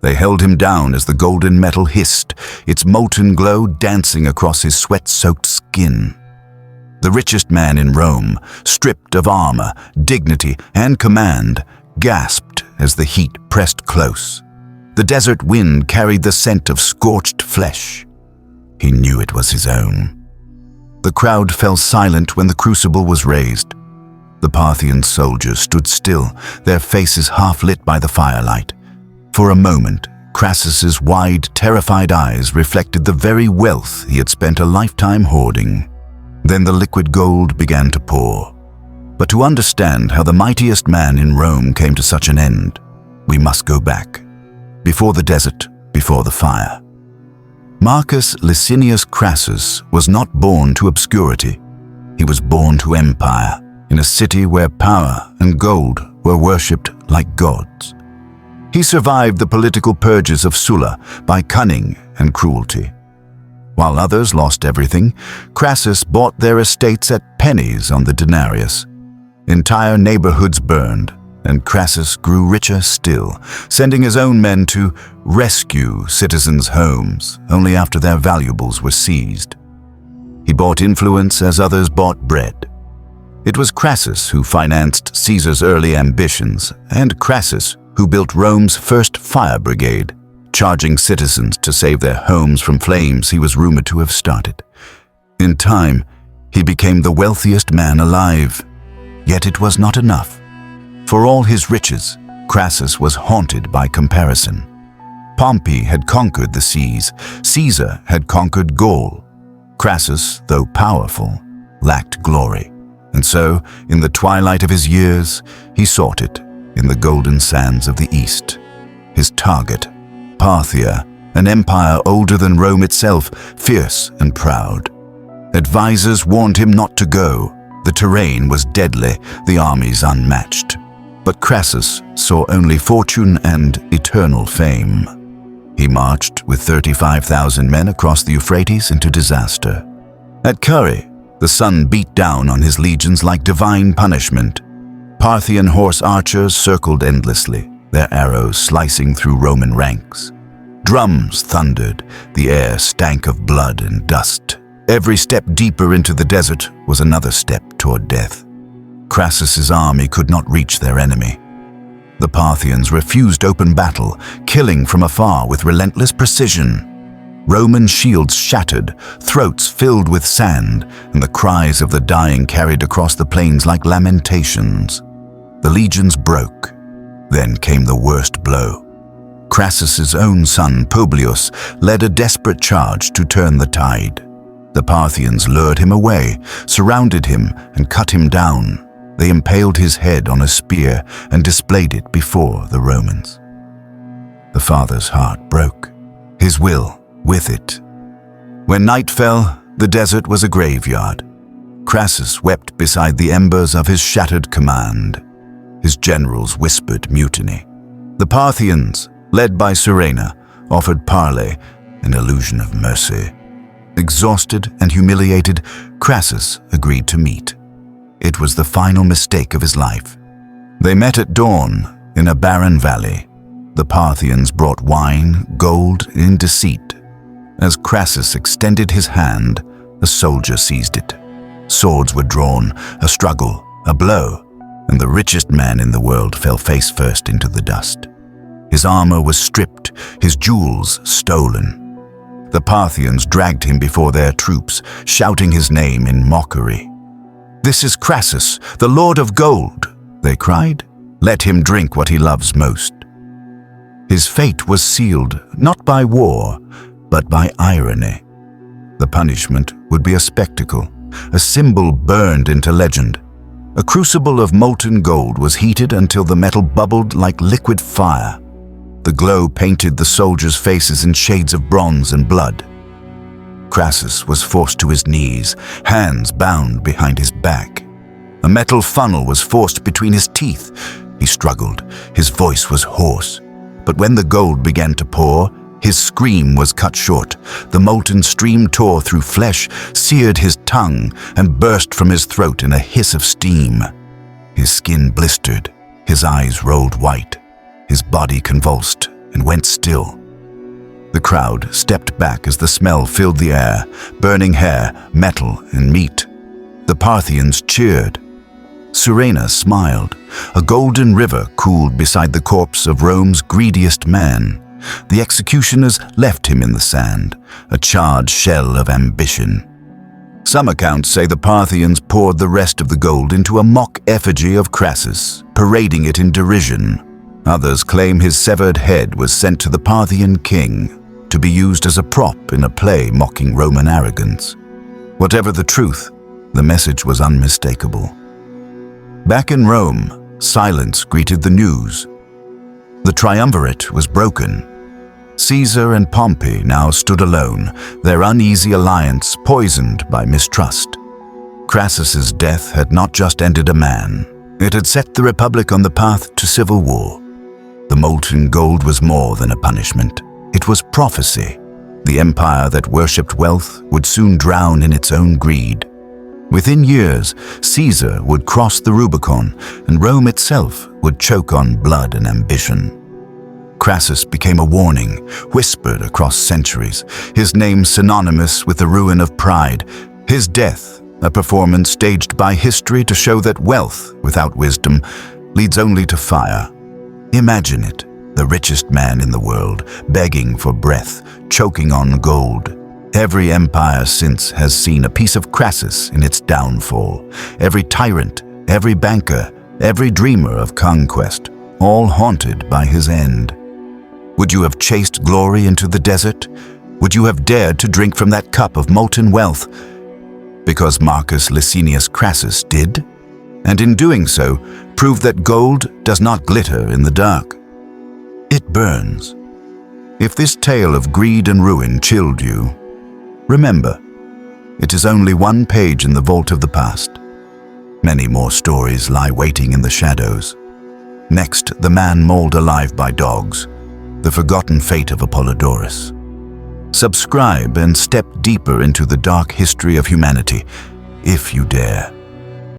They held him down as the golden metal hissed, its molten glow dancing across his sweat-soaked skin. The richest man in Rome, stripped of armor, dignity, and command, gasped as the heat pressed close. The desert wind carried the scent of scorched flesh. He knew it was his own. The crowd fell silent when the crucible was raised. The Parthian soldiers stood still, their faces half lit by the firelight. For a moment, Crassus's wide, terrified eyes reflected the very wealth he had spent a lifetime hoarding. Then the liquid gold began to pour. But to understand how the mightiest man in Rome came to such an end, we must go back. Before the desert, before the fire. Marcus Licinius Crassus was not born to obscurity. He was born to empire, in a city where power and gold were worshipped like gods. He survived the political purges of Sulla by cunning and cruelty. While others lost everything, Crassus bought their estates at pennies on the denarius. Entire neighborhoods burned, and Crassus grew richer still, sending his own men to rescue citizens' homes only after their valuables were seized. He bought influence as others bought bread. It was Crassus who financed Caesar's early ambitions, and Crassus who built Rome's first fire brigade, charging citizens to save their homes from flames he was rumored to have started. In time, he became the wealthiest man alive. Yet it was not enough. For all his riches, Crassus was haunted by comparison. Pompey had conquered the seas. Caesar had conquered Gaul. Crassus, though powerful, lacked glory. And so, in the twilight of his years, he sought it in the golden sands of the east. His target, Parthia, an empire older than Rome itself, fierce and proud. Advisors warned him not to go. The terrain was deadly, the armies unmatched. But Crassus saw only fortune and eternal fame. He marched with 35,000 men across the Euphrates into disaster. At Carrhae, the sun beat down on his legions like divine punishment. Parthian horse archers circled endlessly, their arrows slicing through Roman ranks. Drums thundered, the air stank of blood and dust. Every step deeper into the desert was another step toward death. Crassus's army could not reach their enemy. The Parthians refused open battle, killing from afar with relentless precision. Roman shields shattered, throats filled with sand, and the cries of the dying carried across the plains like lamentations. The legions broke. Then came the worst blow. Crassus's own son, Publius, led a desperate charge to turn the tide. The Parthians lured him away, surrounded him, and cut him down. They impaled his head on a spear and displayed it before the Romans. The father's heart broke, his will with it. When night fell, the desert was a graveyard. Crassus wept beside the embers of his shattered command. His generals whispered mutiny. The Parthians, led by Serena, offered parley, an illusion of mercy. Exhausted and humiliated, Crassus agreed to meet. It was the final mistake of his life. They met at dawn in a barren valley. The Parthians brought wine, gold, in deceit. As Crassus extended his hand, a soldier seized it. Swords were drawn, a struggle, a blow, and the richest man in the world fell face first into the dust. His armor was stripped, his jewels stolen. The Parthians dragged him before their troops, shouting his name in mockery. "This is Crassus, the Lord of Gold," they cried. "Let him drink what he loves most." His fate was sealed not by war, but by irony. The punishment would be a spectacle, a symbol burned into legend. A crucible of molten gold was heated until the metal bubbled like liquid fire. The glow painted the soldiers' faces in shades of bronze and blood. Crassus was forced to his knees, hands bound behind his back. A metal funnel was forced between his teeth. He struggled, his voice was hoarse. But when the gold began to pour, his scream was cut short. The molten stream tore through flesh, seared his tongue, and burst from his throat in a hiss of steam. His skin blistered, his eyes rolled white, his body convulsed, and went still. The crowd stepped back as the smell filled the air, burning hair, metal, and meat. The Parthians cheered. Surena smiled. A golden river cooled beside the corpse of Rome's greediest man. The executioners left him in the sand, a charred shell of ambition. Some accounts say the Parthians poured the rest of the gold into a mock effigy of Crassus, parading it in derision. Others claim his severed head was sent to the Parthian king to be used as a prop in a play mocking Roman arrogance. Whatever the truth, the message was unmistakable. Back in Rome, silence greeted the news. The Triumvirate was broken. Caesar and Pompey now stood alone, their uneasy alliance poisoned by mistrust. Crassus's death had not just ended a man, it had set the Republic on the path to civil war. The molten gold was more than a punishment. It was prophecy. The empire that worshipped wealth would soon drown in its own greed. Within years, Caesar would cross the Rubicon, and Rome itself would choke on blood and ambition. Crassus became a warning, whispered across centuries, his name synonymous with the ruin of pride, his death a performance staged by history to show that wealth without wisdom leads only to fire. Imagine it, the richest man in the world, begging for breath, choking on gold. Every empire since has seen a piece of Crassus in its downfall. Every tyrant, every banker, every dreamer of conquest, all haunted by his end. Would you have chased glory into the desert? Would you have dared to drink from that cup of molten wealth? Because Marcus Licinius Crassus did, and in doing so, proved that gold does not glitter in the dark. It burns. If this tale of greed and ruin chilled you, remember, it is only one page in the vault of the past. Many more stories lie waiting in the shadows. Next, the man mauled alive by dogs, the forgotten fate of Apollodorus. Subscribe and step deeper into the dark history of humanity, if you dare.